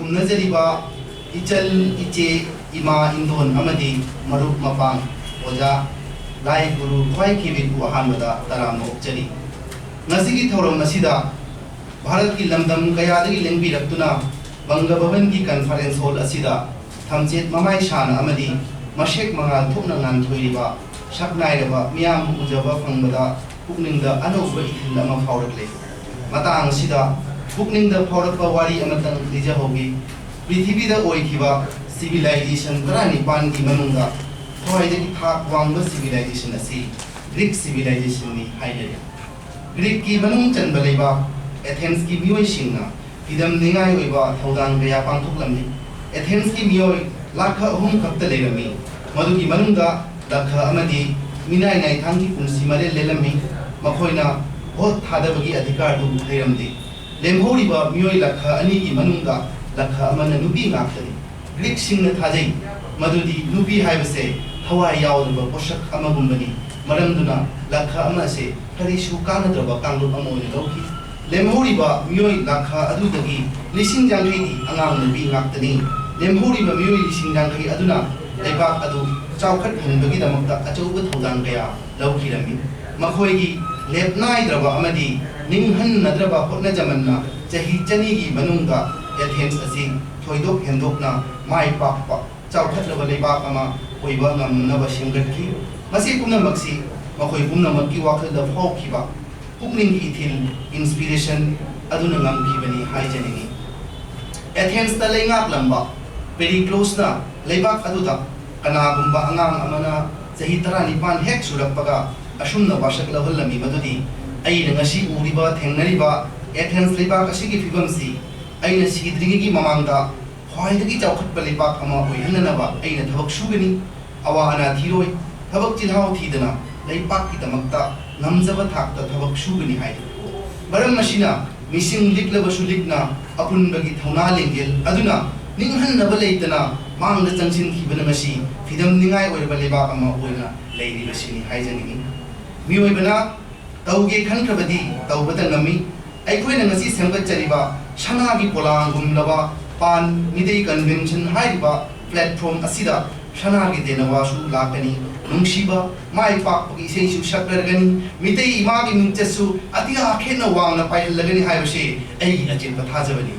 ꯊꯨꯝꯅꯖꯔꯤꯕ इचल इचे इमा इंदोन अमदी मरुप मपांग ओजा लाई गुरु ख्वाई खिबिकु अहानबदा तराम ओक्चरी नसिगी थौरम मसिदा भारत की लमदम कयादगी लेंबिरक्तुना बंग भवन की कॉन्फ्रेंस हॉल असिदा थमचेत ममाई शान अमदी मशेक मंगाल थोपना ngan थोइरिबा शकनाइरबा मियाम उजबा फंगबदा पुकनिंगदा अनौबा इथिल अमा फावरकले मतांग सिदा पुकनिंगदा फावरकबा वारी अमतंग लिजहोगी पृथ्वीदा ओइखिबा सिविलाइजेशन तरानिपान की मनुंगा ख्वाइदगी थाक वांगबा सिविलाइजेशन असि ग्रीक सिविलाइजेशन नि हाइले ग्रीक की मनुंग चनबलेबा एथेंस की मियोय सिंगना इदम निगाय ओइबा थौदांग गया पांथोकलमनि एथेंस की मियोय लाख अहुम खप्त लेरमी मदुगी मनुंगा लाख अमदी मिनाय नाय थांगी पुंसी मरे लेलमी मखोइना भोट थादबगी अधिकार दु लेरमदि लेमहोरिबा मियोय लाख अनि की मनुंगा लाख अमन नुबी गाक्तनि ग्रीक सिंगना थाजै मदुदी नुबी हाइबसे हवाई यावदबा पोषक अमगुंबनी मरमदुना लाख अमसे करिसु कानद्रबा कांगलुप अमोय लौखि लेमहोरिबा मियोय लाख अदुदगी लिसिंग जांगैदी अंगांग नुबी गाक्तनि लेमहोरिबा मियोय लिसिंग जांगै अदुना लेबाक अदु चावखट हनबगी दमकता अचौब थौदांग गया लौखिरमी मखोयगी लेपनाइद्रबा अमदी निंहन नद्रबा होटना जमन्ना चही चनीगी मनुंगा एथेंस असि थोइदोक हेंदोकना माइ पाकपा चावखटलबा लेबाक अमा ओइबा ngamnaba semgatki masi pumnamaksi makhoi pumnamakki wakhilda phawkhiba pukning ki ithil inspiration aduna ngamkhibani haijani Athens ta leingak lamba Pericles na leibak aduda kana gumba angang amana sahi tara nipan hek surappaga asumna bashak lahallami madudi aina ngasi uriba thengnariba Athens leibak asigi fibamsi aina sidringi mamangda ख्वाइदगी चावखटपा लेबाक अमा ओइहननबा अइना थबक सुगनी अवा अना थीरोय थबक चिल्हाव थीदना लेबाक की दमकता नमजब थाकता थबक सुगनी हाय मरम मसिना missing लिकलबसु लिकना अपुनबगी थौना लेंगेल अदुना निंहननबा लेतना मांगद चंगसिन खिबना मसि फिदम निंगाय ओइरबा लेबाक अमा ओइना लेरिबसिनी हायजनिनि मिओइबना तौगे खनख्रबदी तौबदा ngami अइखोइना ngasi सेमगतचरिबा सनागी पोलांगुमलबा पान मिदई कन्वेंशन हाइबा प्लेटफॉर्म असिदा सनागी देनवासु लाकनी नुंगसिबा माइ पाकपगी सेसु सकलरगनी मिदई इमागी मिंचसु अतिया खेना वांगना पाइलगनी हाइबसे एई अचिनबा थाजबनी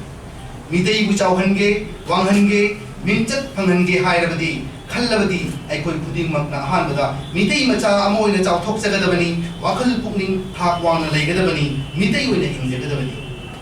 मिदई बु चावहनगे वांगहनगे मिंचत फंगहनगे हाइरबदी खल्लबदी अइखोइ खुदिंगमकना अहानबदा मिदई मचा अमोइना चावथोकजगदबनी वाखल पुकनिंग थाक वांगना लेगदबनी मिदई ओइना हिंजगदबनी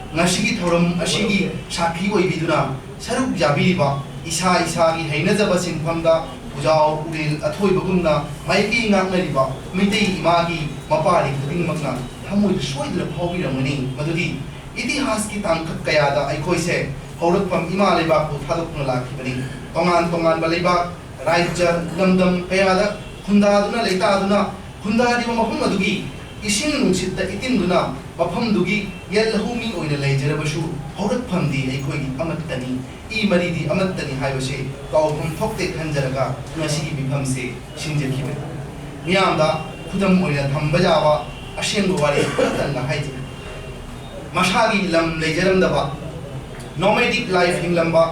ngashigi thoram ashigi sakhi oibiduna saruk jabiriba isa isagi heinajaba sinfamda pujao uril athoibagumna maiki ngaknariba mitei imagi mapari khudingmakna thamoi soidra phawbiramani madudi itihas ki tangkhat kayada aikhoise haurakpam ima leiba ko thadokna lakhibani tongan balaiba rajya lamdam kayada khundaduna leitaduna khundadiba mafum adugi इसिंग नुसित इतिंदुना मफमदुगी यलहुमी ओइना लेजरबसु हौरकफमदी अइखोइगी अमत्तनी ई मरीदी अमत्तनी हाइबसे काउफम थोक्ते खंजरगा ngasiगी बिफमसे सिंजखिबे मियामदा खुदम ओइना थंबजावा अशेंग वारे तंगा हाइजे मशागी लम लेजरमदबा nomadic life हिंगलंबा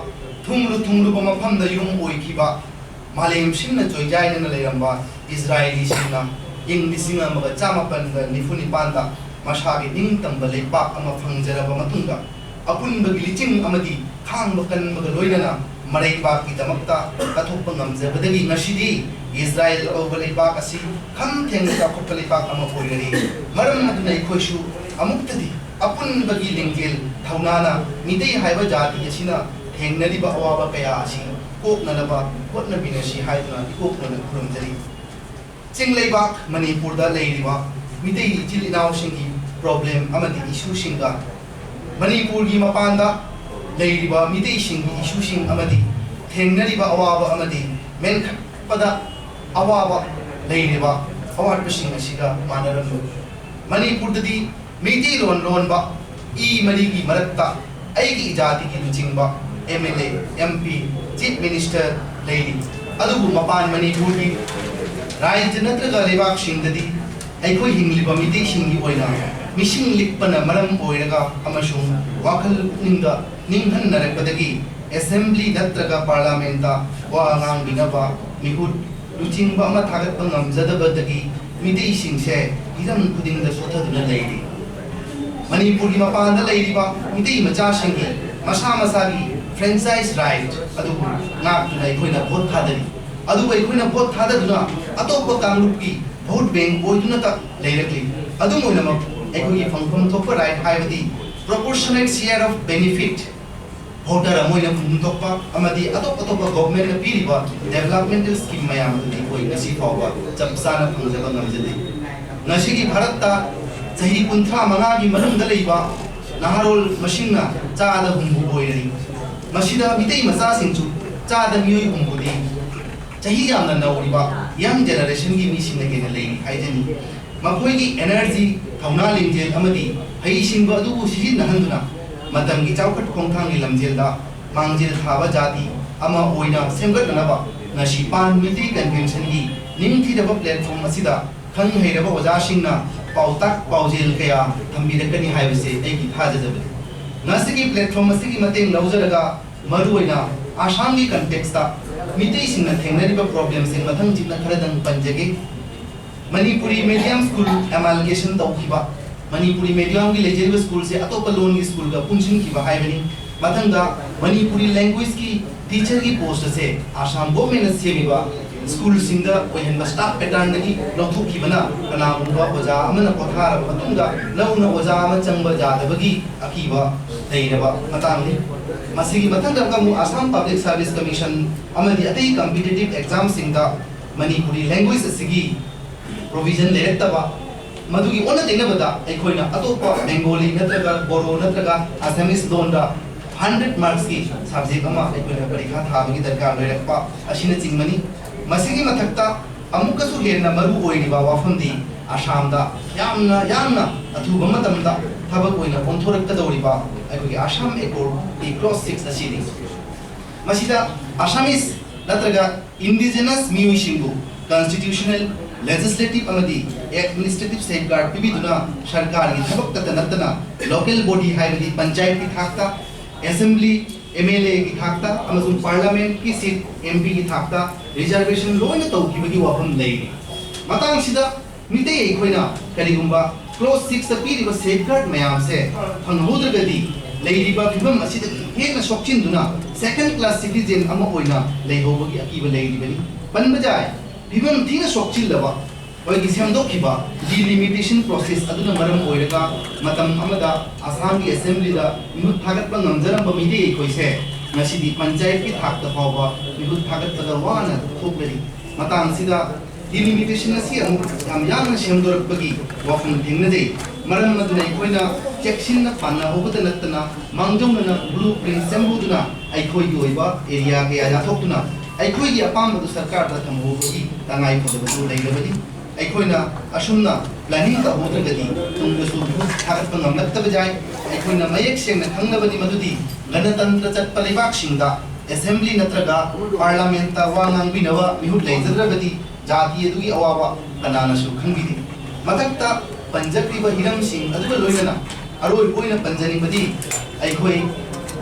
थुंगलु मफमदा युम ओइखिबा मालेम सिंगना चोइजाइना लेरंबा इजरायली सिंगना ing lising amaga chamapan ga nifuni panda masagi ning tamba lepak ama phangjara ba matunga apun bagi liching amadi khang bakan baga loinana marai ba ki damakta kathokpa ngamje badagi ngasidi Israel over lepak asi kham theng ka khop lepak ama poirani maram maduna ikhoisu amuktadi apun bagi lingel thaunana midei haiba jati asina thengnari ba awaba kaya asi kokna laba hotna binasi haiduna ikokna khurumjari Chinglebak Manipur da leiriba mitei ichil inaw singi problem amadi issue singa Manipur gi mapanda leiriba mitei singi issue sing amadi thengnariba awaba amadi men pada awaba leiriba awat sing asiga manaram Manipur dadi mitei lon ba e mari gi maratta aigi jati gi luchingba MLA MP chief minister leiri adubu mapan Manipur gi राज्य नत्रगा लेबाक सिंगददी अइखोइ हिंगलिबा मिदै सिंगी ओइना missing लिकपना मरम ओइरगा अमसुंग वाखल पुनिंगा ꯅꯤꯡꯍꯟꯅꯔꯛꯄꯗꯒꯤ assembly ꯅꯠꯇ꯭ꯔꯒ ꯄꯥꯔꯂꯥꯃꯦꯟꯇ ꯋꯥ ꯉꯥꯡꯕꯤꯅꯕ ꯃꯤꯍꯨꯠ ꯂꯨꯆꯤꯡꯕ ꯑꯃ ꯊꯥꯒꯠꯄ ꯉꯝꯖꯗꯕꯗꯒꯤ ꯃꯤꯇꯩꯁꯤꯡꯁꯦ ꯍꯤꯔꯝ ꯈꯨꯗꯤꯡꯗ ꯁꯣꯊꯗꯨꯅ ꯂꯩꯔꯤ ꯃꯅꯤꯄꯨꯔꯒꯤ ꯃꯄꯥꯟꯗ ꯂꯩꯔꯤꯕ ꯃꯤꯇꯩ ꯃꯆꯥꯁꯤꯡꯒꯤ ꯃꯁꯥ ꯃꯁꯥꯒꯤ ꯐ꯭ꯔꯦꯟꯆꯥꯏꯖ ꯔꯥꯏꯠ ꯑꯗꯨꯕꯨ ꯉꯥꯛꯇꯨꯅ ꯑꯩꯈꯣꯏꯅ ꯚꯣꯠ ꯊꯥꯗꯔꯤ ꯑꯗꯨꯕꯨ ꯑꯩꯈꯣꯏꯅ ꯚꯣꯠ ꯊꯥꯗꯗꯨꯅ ꯑꯇꯣꯞꯄ ꯀꯥꯡꯂꯨꯞꯀꯤ ꯚꯣꯠ ꯕꯦꯡ ꯑꯣꯏꯗꯨꯅꯇ ꯂꯩꯔꯛꯂꯤ ꯑꯗꯨꯝ ꯑꯣꯏꯅꯃꯛ ꯑꯩꯈꯣꯏꯒꯤ ꯐꯪꯐꯝ ꯊꯣꯛꯄ ꯔꯥꯏꯠ ꯍꯥꯏꯕꯗꯤ proportionate share of benefit voter amoina phumthokpa amadi atop government na piriba developmental scheme mayam adi koi ngasi fawba chapsana phungjaba ngamjade ngasi gi bharat ta chahi 35 gi manungda leiba naharol machine chaada humbu boirani masida mitei macha singchu chaada miyoi humbudi chahi yamna nawriba young generation gi mi singna ge lei haijani makoi gi energy thauna lingjel amadi hei singba adu sihin nahanduna matam gi chawkat khongthang gi lamjelda mangjil thaba jati ama oina semgatnaba ngasi pan miti convention gi nimthi daba platform asida khang heiraba oja singna pautak paujil kaya thambirakani haibase ei gi thajajabe ngasi gi platform asigi mateng laujaraga maruina asam gi context ta miti singna thengnariba problems in mathang jitna kharadang panjage Manipuri medium school amalgamation tawkiba Manipuri medium ki legible school se atopa loan ki school ka punchin ki bahai bani mathanga Manipuri language ki teacher ki post se Assam government se miba school singda ohen staff pattern ki lothu ki bana kana unwa oja amana kothar matunga launa oja ama changba jadabagi akiba deiraba matangni masigi mathanga kamu Assam Public Service Commission amadi atai competitive exam singda Manipuri language sigi provision lettaba madugi ona denabada aikoina atopa bengali natraga boro natraga assamese donda 100 marks ki subject ama aikoina parikha thabagi darkar lerakpa asina chingmani masigi mathakta amukasu herna maru oiriba wafamdi Assamda yamna athuba matamda thabak oina onthorakta doriba aikogi Assam Accord the clause 6 asidi masida Assamese natraga indigenous miyuishingu constitutional legislative amadi administrative safeguard pibiduna sarkar gi thabak ta natana local body haibadi panchayat ki thakta assembly MLA ki thakta amasung parliament ki seat MP ki thakta reservation loina tawkibagi wafam lei matang sida mitei khoina karigumba clause 6 ta piriba safeguard mayam se phanghodragadi leiriba phibam asida hena sokchinduna second class citizen ama oina leihobagi akiba leiribani panbajai Even things Sokchil Lava, or Gisamdokiba, delimitation process, Aduna Maram Oiraka, Matam Amada, Assami Assembly, the Mut Pagat Pangamzara Bamidi, Koise, Nashidi Panjai Pit Hak the Hova, Mut Pagat Pagawana, Hopeli, Matan Sida, delimitation as here, Amyan Shamdor Bagi, Wafum Tingnade, Maram Maduna Koina, Chekshin Pana, Hokutanatana, Mangdumana, Blueprint, Sambuduna, Aikoi Yoiba, Area Gaya Tokuna. ꯑꯩꯈꯣꯏꯒꯤ ꯑꯄꯥꯝꯕꯗꯨ ꯁꯔꯀꯥꯔꯗ ꯊꯝꯍꯧꯕꯒꯤ ꯇꯉꯥꯏ ꯐꯗꯕꯁꯨ ꯂꯩꯔꯕꯗꯤ ꯑꯩꯈꯣꯏꯅ ꯑꯁꯨꯝꯅ planning ꯇꯧꯍꯧꯗ꯭ꯔꯒꯗꯤ ꯇꯨꯡꯗꯁꯨ ꯊꯥꯒꯠꯄ ꯉꯝꯂꯛꯇꯕ ꯌꯥꯏ ꯑꯩꯈꯣꯏꯅ ꯃꯌꯦꯛ ꯁꯦꯡꯅ ꯈꯪꯂꯕꯗꯤ ꯃꯗꯨꯗꯤ ꯒꯅꯇꯟꯇ꯭ꯔ ꯆꯠꯄ ꯂꯩꯕꯥꯛꯁꯤꯡꯗ ꯑꯦꯁꯦꯝꯕ꯭ꯂꯤ ꯅꯠꯇ꯭ꯔꯒ ꯄꯥꯔꯂꯥꯃꯦꯟꯇ ꯋꯥ ꯉꯥꯡꯕꯤꯅꯕ ꯃꯤꯍꯨꯠ ꯂꯩꯖꯗ꯭ꯔꯕꯗꯤ ꯖꯥꯇꯤ ꯑꯗꯨꯒꯤ ꯑꯋꯥꯕ ꯀꯅꯥꯅꯁꯨ ꯈꯪꯕꯤꯗꯦ ꯃꯊꯛꯇ ꯄꯟꯖꯈ꯭ꯔꯤꯕ ꯍꯤꯔꯝꯁꯤꯡ ꯑꯗꯨꯒ ꯂꯣꯏꯅꯅ ꯑꯔꯣꯏꯕ ꯑꯣꯏꯅ ꯄꯟꯖꯅꯤꯡꯕꯗꯤ ꯑꯩꯈꯣꯏ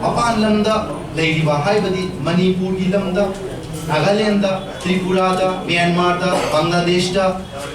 ꯃꯄꯥꯟ ꯂꯝꯗ ꯂꯩꯔꯤꯕ ꯍꯥꯏꯕꯗꯤ ꯃꯅꯤꯄꯨꯔꯒꯤ ꯂꯝꯗ Nagaland, Tripura, Myanmar, Bangladesh,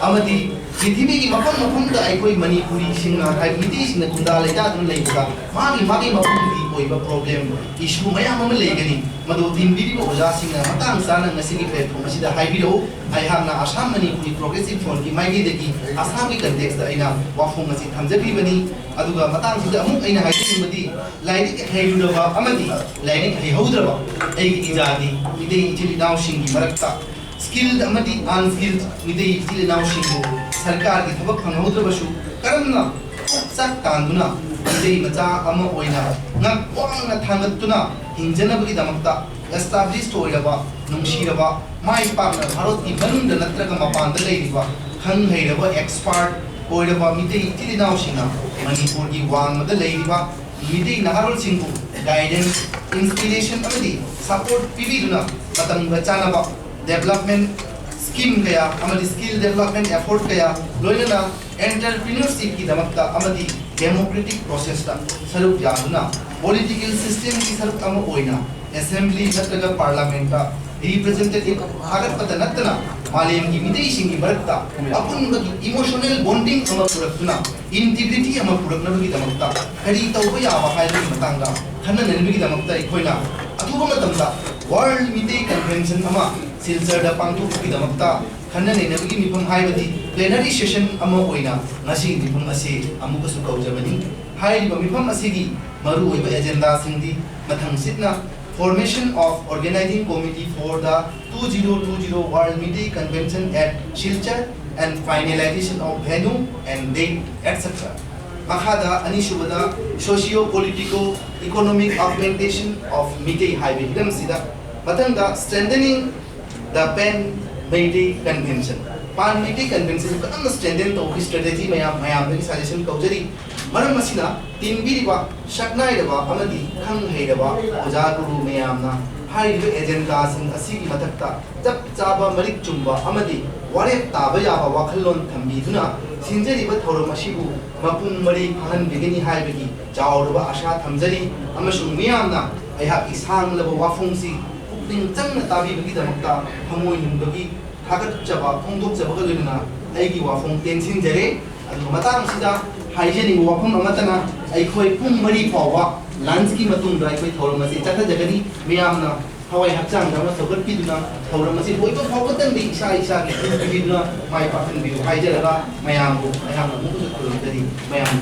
Amadi, Prithvi ki mafam da aikoi Manipuri singna haibiti singna kunda leja dun leiba magi mafam di oiba problem issue mayam am legani madu tin bidi ko oja singna matang sana ngasi ki platform asida haibiro ai hamna Assam Manipuri progressive front ki maigi de ki Assam ki context da aina wafum ngasi thamjabi bani aduga matang sida amuk aina haibiti badi laidi ke haiduraba amadi laidi ke haudraba ai ki ijadi idei ichili naw singi marakta skilled amadi unskilled idei ichili naw singu सरकार की थबक फंगहोद्रबसु करमना चक तांदुना इदे मचा अमा ओइना ngak wangna thangatuna hinjanabagi damakta established oiraba nungshiraba mai pakna bharot ki manunda natraga mapanda leiriba khang heiraba expert oiraba mitei tilinau singa manipur ki wangmada leiriba mitei naharol singbu guidance inspiration amadi support pibiduna matang bachanaba development scheme kaya amadi skill development effort kaya loina entrepreneurship ki damakta amadi democratic process ta saruk yaduna political system की सरक अम ओइना assembly नत्रगा parliament का representative Agar पता नतना मालेम की मिदेई सिंगी बरकता अपुन बगी emotional bonding अम पुरक्तुना integrity अम पुरक्ना बगी दमकता हरी तौबा यावा हाइबगी मतंगा खन्ना ननबगी दमकता इखोइना अतुबा मतंगा world मिदेई convention अम सिलचर दा पांगथोकगी दमकता खन्ना ननबगी मिफम हाइबदी plenary session अम ओइना ngasi मिफम असे अमुकसु कौजबनी हाइरिबा मिफम असेगी मरु ओइबा agenda सिंगदी मथंग सिटना formation of organizing committee for the 2020 World Media Convention at Silchar and finalization of venue and date etc. Makada anisubada socio-political economic augmentation of media highway hidam sida matanga strengthening the Pan Media Convention. Pan Media Convention kanam strengthen to strategy mayam suggestion kaujari maram masina tinbiriba shaknaidaba amadi khang heidaba oja guru mayamna hairiba agenda sing asigi matakta jab chaba marik chumba amadi warep taba yaba wakhallon thambiduna sinjariba thorom asibu mapung mari phahan bigini haibagi chawrba asha thamjari amasung mayamna ayha isang laba wafungsi pukning changna tabi bagi damakta hamoi numbagi thagat chaba phongdok chaba galina aigi wafung tensin jare adu matang sida हाइजेनिंग वाफम अमतना अखोई पुंग मरी फावा lunch की मतुंग दा अखोई थौरम असी चथा जगनी मियामना हवाई हक्चांग दमा सगत पिदुना थौरम असी बोइबो फावतन बि इसा इसा के पिदुना माय पाखन बि हाइजरगा मयामबो मयामना मुकुस खुलुमदरी मयाम